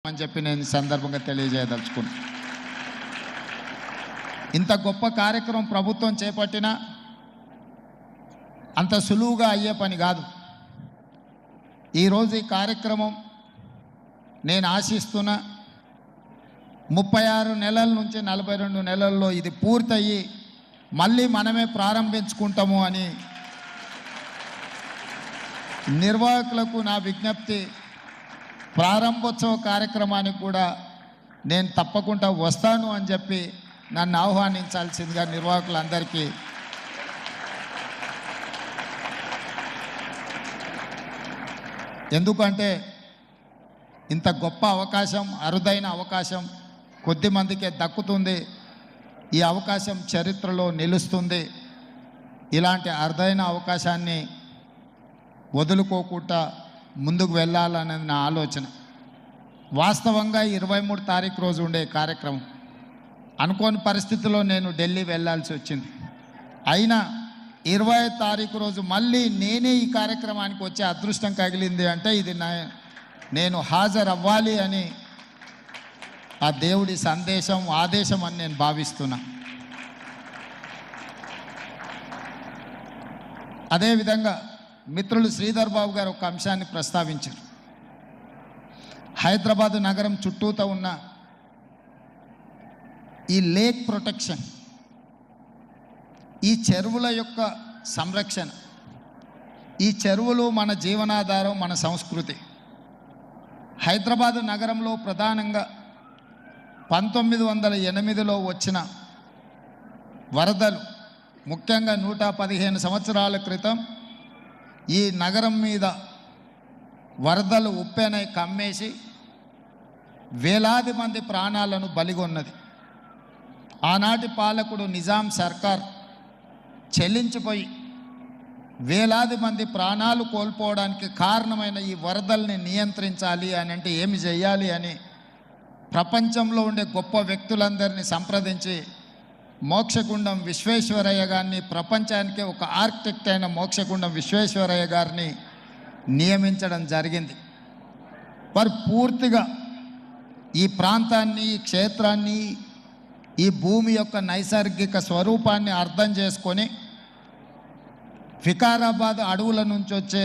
అని చెప్పి నేను సందర్భంగా తెలియజేయదలుచుకున్నా. ఇంత గొప్ప కార్యక్రమం ప్రభుత్వం చేపట్టినా అంత సులువుగా అయ్యే పని కాదు. ఈరోజు ఈ కార్యక్రమం నేను ఆశిస్తున్న 36 నెలల నుంచి 42 నెలల్లో ఇది పూర్తయ్యి మళ్ళీ మనమే ప్రారంభించుకుంటాము అని నిర్వాహకులకు నా విజ్ఞప్తి. ప్రారంభోత్సవ కార్యక్రమానికి కూడా నేను తప్పకుండా వస్తాను అని చెప్పి నన్ను ఆహ్వానించాల్సిందిగా నిర్వాహకులందరికీ ఎందుకంటే ఇంత గొప్ప అవకాశం, అరుదైన అవకాశం కొద్ది మందికే దక్కుతుంది. ఈ అవకాశం చరిత్రలో నిలుస్తుంది. ఇలాంటి అరుదైన అవకాశాన్ని వదులుకోకుండా ముందుకు వెళ్ళాలనేది నా ఆలోచన. వాస్తవంగా 23 తారీఖు రోజు ఉండే కార్యక్రమం అనుకోని పరిస్థితుల్లో నేను ఢిల్లీ వెళ్ళాల్సి వచ్చింది. అయినా 25 తారీఖు రోజు మళ్ళీ నేనే ఈ కార్యక్రమానికి వచ్చే అదృష్టం కలిగింది అంటే ఇది నేను హాజరు అవ్వాలి అని ఆ దేవుడి సందేశం, ఆదేశం అని నేను భావిస్తున్నా. అదేవిధంగా మిత్రులు శ్రీధర్ బాబు గారు ఒక అంశాన్ని ప్రస్తావించారు. హైదరాబాదు నగరం చుట్టూతో ఉన్న ఈ లేక్ ప్రొటెక్షన్, ఈ చెరువుల యొక్క సంరక్షణ, ఈ చెరువులు మన జీవనాధారం, మన సంస్కృతి. హైదరాబాదు నగరంలో ప్రధానంగా 1908లో వచ్చిన వరదలు, ముఖ్యంగా 115 సంవత్సరాల క్రితం ఈ నగరం మీద వరదలు ఉప్పెనై కమ్మేసి వేలాది మంది ప్రాణాలను బలిగొన్నది. ఆనాటి పాలకుడు నిజాం సర్కార్ చెల్లించిపోయి వేలాది మంది ప్రాణాలు కోల్పోవడానికి కారణమైన ఈ వరదల్ని నియంత్రించాలి అని అంటే ఏమి చేయాలి అని ప్రపంచంలో ఉండే గొప్ప వ్యక్తులందరినీ సంప్రదించి మోక్షగుండం విశ్వేశ్వరయ్య గారిని, ప్రపంచానికే ఒక ఆర్కిటెక్ట్ అయిన మోక్షగుండం విశ్వేశ్వరయ్య గారిని నియమించడం జరిగింది. వారు పూర్తిగా ఈ ప్రాంతాన్ని, ఈ క్షేత్రాన్ని, ఈ భూమి యొక్క నైసర్గిక స్వరూపాన్ని అర్థం చేసుకొని వికారాబాద్ అడవుల నుంచి వచ్చే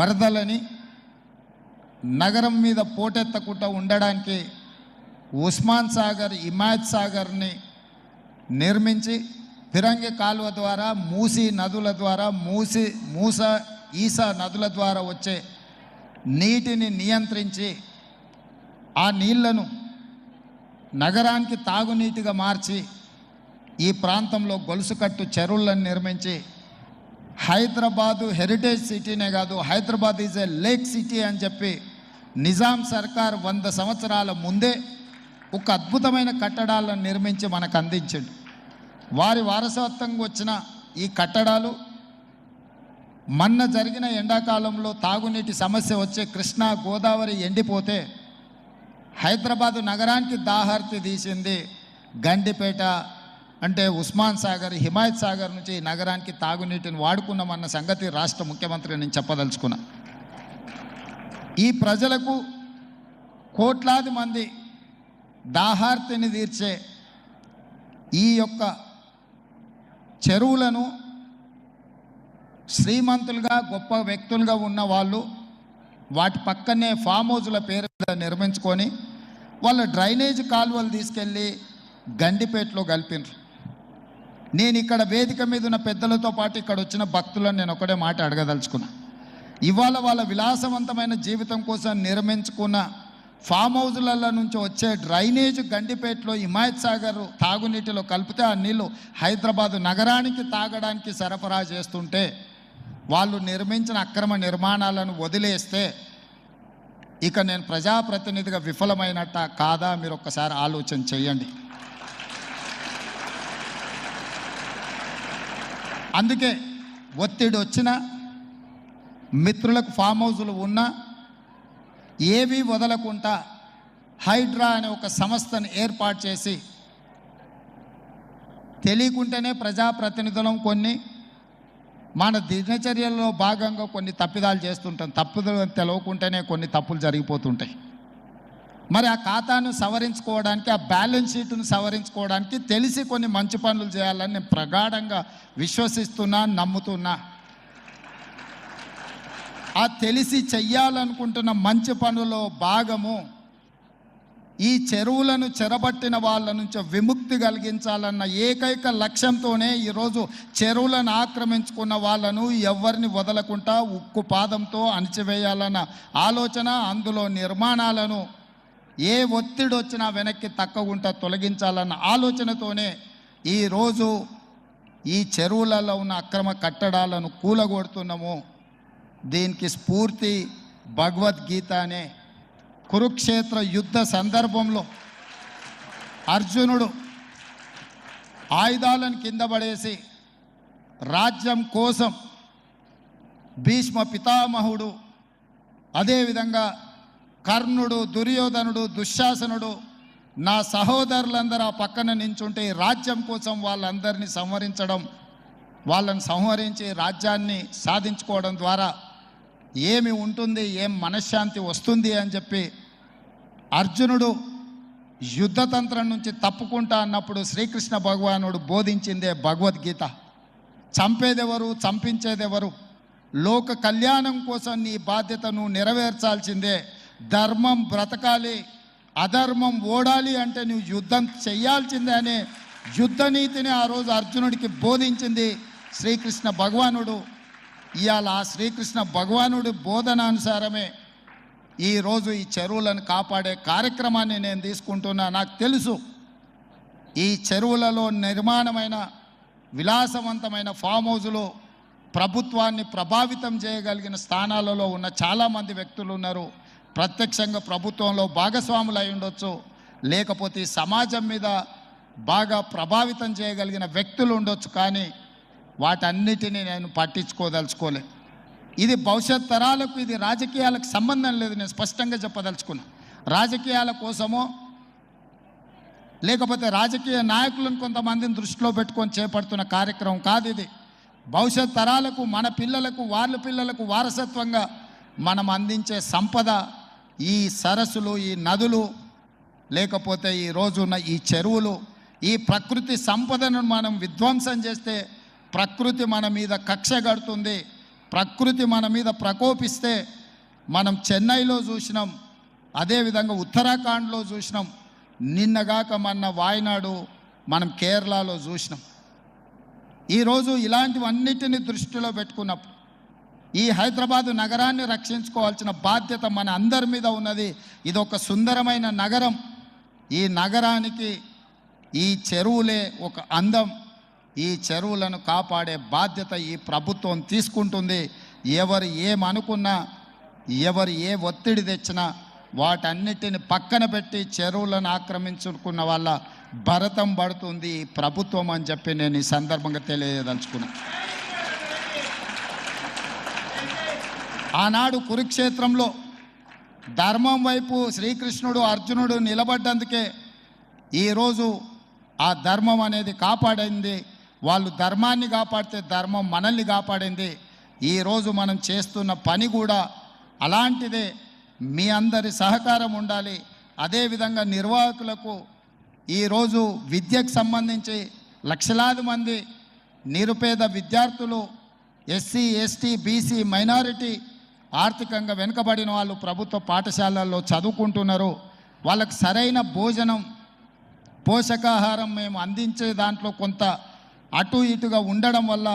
వరదలని నగరం మీద పోటెత్తకుండా ఉండడానికి ఉస్మాన్ సాగర్, హిమాయత్ సాగర్ని నిర్మించి ఫిరంగి కాలువ ద్వారా, మూసీ నదుల ద్వారా, ఈసా నదుల ద్వారా వచ్చే నీటిని నియంత్రించి ఆ నీళ్లను నగరానికి తాగునీటిగా మార్చి ఈ ప్రాంతంలో గొలుసుకట్టు చెరువులను నిర్మించి హైదరాబాదు హెరిటేజ్ సిటీనే కాదు, Hyderabad is a lake city అని చెప్పి నిజాం సర్కార్ 100 సంవత్సరాల ముందే ఒక అద్భుతమైన కట్టడాలను నిర్మించి మనకు అందించాడు. వారి వారసత్వంగా వచ్చిన ఈ కట్టడాలు మొన్న జరిగిన ఎండాకాలంలో తాగునీటి సమస్య వచ్చే కృష్ణా, గోదావరి ఎండిపోతే హైదరాబాదు నగరానికి దాహార్తి తీసింది గండిపేట, అంటే ఉస్మాన్ సాగర్, హిమాయత్ సాగర్ నుంచి ఈ నగరానికి తాగునీటిని వాడుకున్నామన్న సంగతి రాష్ట్ర ముఖ్యమంత్రి నేను చెప్పదలుచుకున్నా. ఈ ప్రజలకు కోట్లాది మంది దాహార్తిని తీర్చే ఈ యొక్క చెరువులను శ్రీమంతులుగా, గొప్ప వ్యక్తులుగా ఉన్న వాళ్ళు వాటి పక్కనే ఫామ్ హౌజుల పేరు మీద నిర్మించుకొని వాళ్ళ డ్రైనేజ్ కాలువలు తీసుకెళ్ళి గండిపేటలో కలిపినారు. నేను ఇక్కడ వేదిక మీద ఉన్న పెద్దలతో పాటు ఇక్కడ వచ్చిన భక్తులను నేను ఒకటే మాట అడగదలుచుకున్నా. ఇవాళ వాళ్ళ విలాసవంతమైన జీవితం కోసం నిర్మించుకున్న ఫామ్ హౌజులలో నుంచి వచ్చే డ్రైనేజ్ గండిపేటలో హిమాయత్ సాగర్ తాగునీటిలో కలిపితే ఆ నీళ్ళు హైదరాబాదు నగరానికి తాగడానికి సరఫరా చేస్తుంటే వాళ్ళు నిర్మించిన అక్రమ నిర్మాణాలను వదిలేస్తే ఇక నేను ప్రజాప్రతినిధిగా విఫలమైనట్ట కాదా మీరు ఒక్కసారి ఆలోచన చేయండి. అందుకే ఒత్తిడి వచ్చినా, మిత్రులకు ఫామ్ హౌజులు ఉన్నా ఏవి వదలకుండా హైడ్రా అనే ఒక సంస్థను ఏర్పాటు చేసి తెలియకుంటేనే ప్రజాప్రతినిధులం కొన్ని మన దినచర్యల్లో భాగంగా కొన్ని తప్పిదాలు చేస్తుంటాం. తప్పులు తెలవకుంటేనే కొన్ని తప్పులు జరిగిపోతుంటాయి. మరి ఆ ఖాతాను సవరించుకోవడానికి, ఆ బ్యాలెన్స్ షీట్ను సవరించుకోవడానికి తెలిసి కొన్ని మంచి పనులు చేయాలని నేను ప్రగాఢంగా విశ్వసిస్తున్నా, నమ్ముతున్నా. ఆ తెలిసి చెయ్యాలనుకుంటున్న మంచి పనుల్లో భాగము ఈ చెరువులను చెరబట్టిన వాళ్ళ నుంచి విముక్తి కలిగించాలన్న ఏకైక లక్ష్యంతోనే ఈరోజు చెరువులను ఆక్రమించుకున్న వాళ్ళను ఎవరిని వదలకుండా ఉక్కు పాదంతో అణిచివేయాలన్న ఆలోచన, అందులో నిర్మాణాలను ఏ ఒత్తిడి వచ్చినా వెనక్కి తక్కకుండా తొలగించాలన్న ఆలోచనతోనే ఈరోజు ఈ చెరువులలో ఉన్న అక్రమ కట్టడాలను కూలగొడుతున్నాము. దీనికి స్ఫూర్తి భగవద్గీత అనే కురుక్షేత్ర యుద్ధ సందర్భంలో అర్జునుడు ఆయుధాలను కింద పడేసి రాజ్యం కోసం భీష్మ పితామహుడు, అదేవిధంగా కర్ణుడు, దుర్యోధనుడు, దుశ్శాసనుడు, నా సహోదరులందరూ ఆ పక్కన నించుంటే రాజ్యం కోసం వాళ్ళందరినీ సంహరించడం, వాళ్ళని సంహరించి రాజ్యాన్ని సాధించుకోవడం ద్వారా ఏమి ఉంటుంది, ఏం మనశ్శాంతి వస్తుంది అని చెప్పి అర్జునుడు యుద్ధతంత్రం నుంచి తప్పుకుంటా అన్నప్పుడు శ్రీకృష్ణ భగవానుడు బోధించిందే భగవద్గీత. చంపేదెవరు, చంపించేదెవరు, లోక కళ్యాణం కోసం నీ బాధ్యతను నెరవేర్చాల్సిందే. ధర్మం బ్రతకాలి, అధర్మం ఓడాలి అంటే నువ్వు యుద్ధం చెయ్యాల్సిందే అనే యుద్ధ నీతిని ఆ రోజు అర్జునుడికి బోధించింది శ్రీకృష్ణ భగవానుడు. ఇవాళ ఆ శ్రీకృష్ణ భగవానుడి బోధనానుసారమే ఈరోజు ఈ చెరువులను కాపాడే కార్యక్రమాన్ని నేను తీసుకుంటున్నా. నాకు తెలుసు ఈ చెరువులలో నిర్మాణమైన విలాసవంతమైన ఫామ్ హౌజులు ప్రభుత్వాన్ని ప్రభావితం చేయగలిగిన స్థానాలలో ఉన్న చాలామంది వ్యక్తులు ఉన్నారు. ప్రత్యక్షంగా ప్రభుత్వంలో భాగస్వాములు అయి ఉండొచ్చు, లేకపోతే సమాజం మీద బాగా ప్రభావితం చేయగలిగిన వ్యక్తులు ఉండొచ్చు. కానీ వాటన్నిటినీ నేను పట్టించుకోదలుచుకోలే. ఇది భవిష్యత్ తరాలకు, ఇది రాజకీయాలకు సంబంధం లేదు. నేను స్పష్టంగా చెప్పదలుచుకున్నా. రాజకీయాల కోసమో లేకపోతే రాజకీయ నాయకులను కొంతమందిని దృష్టిలో పెట్టుకొని చేపడుతున్న కార్యక్రమం కాదు ఇది. భవిష్యత్ తరాలకు, మన పిల్లలకు, వాళ్ళ పిల్లలకు వారసత్వంగా మనం అందించే సంపద ఈ సరస్సులు, ఈ నదులు, లేకపోతే ఈ రోజున్న ఈ చెరువులు. ఈ ప్రకృతి సంపదను మనం విధ్వంసం చేస్తే ప్రకృతి మన మీద కక్ష కడుతుంది. ప్రకృతి మన మీద ప్రకోపిస్తే మనం చెన్నైలో చూసినాం, అదేవిధంగా ఉత్తరాఖండ్లో చూసినాం, నిన్నగాక మొన్న వాయనాడు, మనం కేరళలో చూసినాం. ఈరోజు ఇలాంటివన్నిటిని దృష్టిలో పెట్టుకున్నప్పుడు ఈ హైదరాబాదు నగరాన్ని రక్షించుకోవాల్సిన బాధ్యత మన అందరి మీద ఉన్నది. ఇది ఒక సుందరమైన నగరం. ఈ నగరానికి ఈ చెరువులే ఒక అందం. ఈ చెరువులను కాపాడే బాధ్యత ఈ ప్రభుత్వం తీసుకుంటుంది. ఎవరు ఏమనుకున్నా, ఎవరు ఏ ఒత్తిడి తెచ్చినా వాటన్నిటిని పక్కన పెట్టి చెరువులను ఆక్రమించుకున్న వాళ్ళ భరతం పడుతుంది ఈ ప్రభుత్వం అని చెప్పి నేను ఈ సందర్భంగా తెలియదలుచుకున్నా. ఆనాడు కురుక్షేత్రంలో ధర్మం వైపు శ్రీకృష్ణుడు, అర్జునుడు నిలబడ్డందుకే ఈరోజు ఆ ధర్మం అనేది కాపాడింది. వాళ్ళు ధర్మాన్ని కాపాడితే ధర్మం మనల్ని కాపాడింది. ఈరోజు మనం చేస్తున్న పని కూడా అలాంటిదే. మీ అందరి సహకారం ఉండాలి. అదేవిధంగా నిర్వాహకులకు ఈరోజు విద్యకు సంబంధించి లక్షలాది మంది నిరుపేద విద్యార్థులు, ఎస్సీ, ఎస్టీ, బీసీ, మైనారిటీ, ఆర్థికంగా వెనుకబడిన వాళ్ళు ప్రభుత్వ పాఠశాలల్లో చదువుకుంటున్నారు. వాళ్ళకు సరైన భోజనం, పోషకాహారం మేము అందించే దాంట్లో కొంత అటు ఇటుగా ఉండడం వల్ల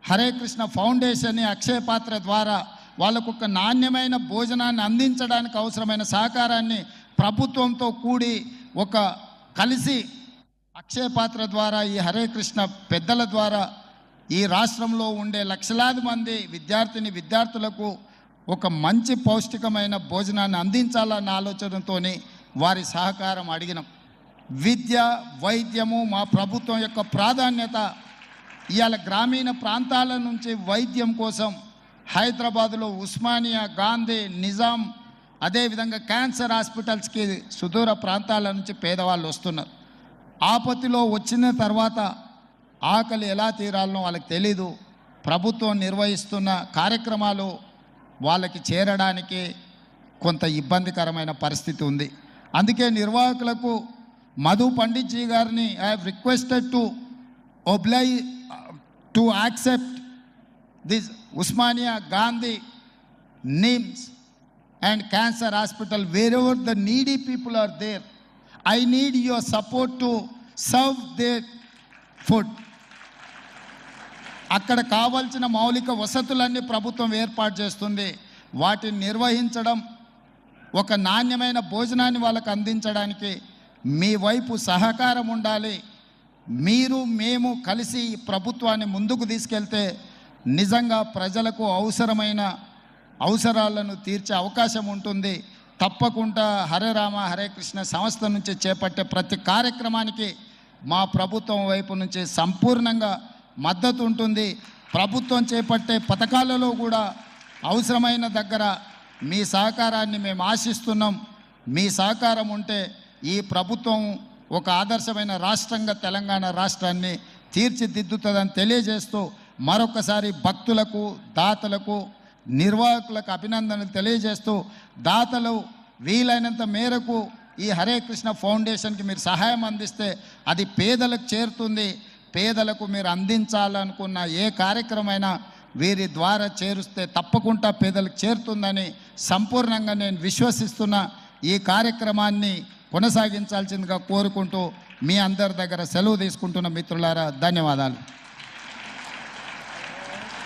హరే కృష్ణ ఫౌండేషన్, అక్షయ పాత్ర ద్వారా వాళ్ళకు ఒక నాణ్యమైన భోజనాన్ని అందించడానికి అవసరమైన సహకారాన్ని ప్రభుత్వంతో కూడి ఒక కలిసి అక్షయ పాత్ర ద్వారా, ఈ హరే కృష్ణ పెద్దల ద్వారా ఈ రాష్ట్రంలో ఉండే లక్షలాది మంది విద్యార్థులకు ఒక మంచి పౌష్టికమైన భోజనాన్ని అందించాలన్న ఆలోచనతో వారి సహకారం అడిగినాం. విద్య, వైద్యము మా ప్రభుత్వం యొక్క ప్రాధాన్యత. ఇవాళ గ్రామీణ ప్రాంతాల నుంచి వైద్యం కోసం హైదరాబాదులో ఉస్మానియా, గాంధీ, నిజాం, అదేవిధంగా క్యాన్సర్ హాస్పిటల్స్కి సుదూర ప్రాంతాల నుంచి పేదవాళ్ళు వస్తున్నారు. ఆపత్తిలో వచ్చిన తర్వాత ఆకలి ఎలా తీరాలనో వాళ్ళకి తెలీదు. ప్రభుత్వం నిర్వహిస్తున్న కార్యక్రమాలు వాళ్ళకి చేరడానికి కొంత ఇబ్బందికరమైన పరిస్థితి ఉంది. అందుకే నిర్వాహకులకు మధు పండిత్ జీ గారిని I have requested to accept this Osmania Gandhi NIMS and cancer hospital, wherever the needy people are there. I need your support to serve their food. అక్కడ కావాల్సిన మౌలిక వసతులన్నీ ప్రభుత్వం ఏర్పాటు చేస్తుంది. వాటిని నిర్వహించడం, ఒక నాణ్యమైన భోజనాన్ని వాళ్ళకు అందించడానికి మీ వైపు సహకారం ఉండాలి. మీరు మేము కలిసి ఈ ప్రభుత్వాన్ని ముందుకు తీసుకెళ్తే నిజంగా ప్రజలకు అవసరాలను తీర్చే అవకాశం ఉంటుంది. తప్పకుండా హరే రామ హరే కృష్ణ సంస్థ నుంచి చేపట్టే ప్రతి కార్యక్రమానికి మా ప్రభుత్వం వైపు నుంచి సంపూర్ణంగా మద్దతు ఉంటుంది. ప్రభుత్వం చేపట్టే పథకాలలో కూడా అవసరమైన దగ్గర మీ సహకారాన్ని మేము ఆశిస్తున్నాం. మీ సహకారం ఉంటే ఈ ప్రభుత్వం ఒక ఆదర్శమైన రాష్ట్రంగా తెలంగాణ రాష్ట్రాన్ని తీర్చిదిద్దుతుందని తెలియజేస్తూ మరొకసారి భక్తులకు, దాతలకు, నిర్వాహకులకు అభినందనలు తెలియజేస్తూ, దాతలు వీలైనంత మేరకు ఈ హరే కృష్ణ ఫౌండేషన్కి మీరు సహాయం అందిస్తే అది పేదలకు చేరుతుంది. పేదలకు మీరు అందించాలనుకున్న ఏ కార్యక్రమైనా వీరి ద్వారా చేరుస్తే తప్పకుండా పేదలకు చేరుతుందని సంపూర్ణంగా నేను విశ్వసిస్తున్న ఈ కార్యక్రమాన్ని కొనసాగించాల్సిందిగా కోరుకుంటూ మీ అందరి దగ్గర సెలవు తీసుకుంటున్న మిత్రులారా, ధన్యవాదాలు.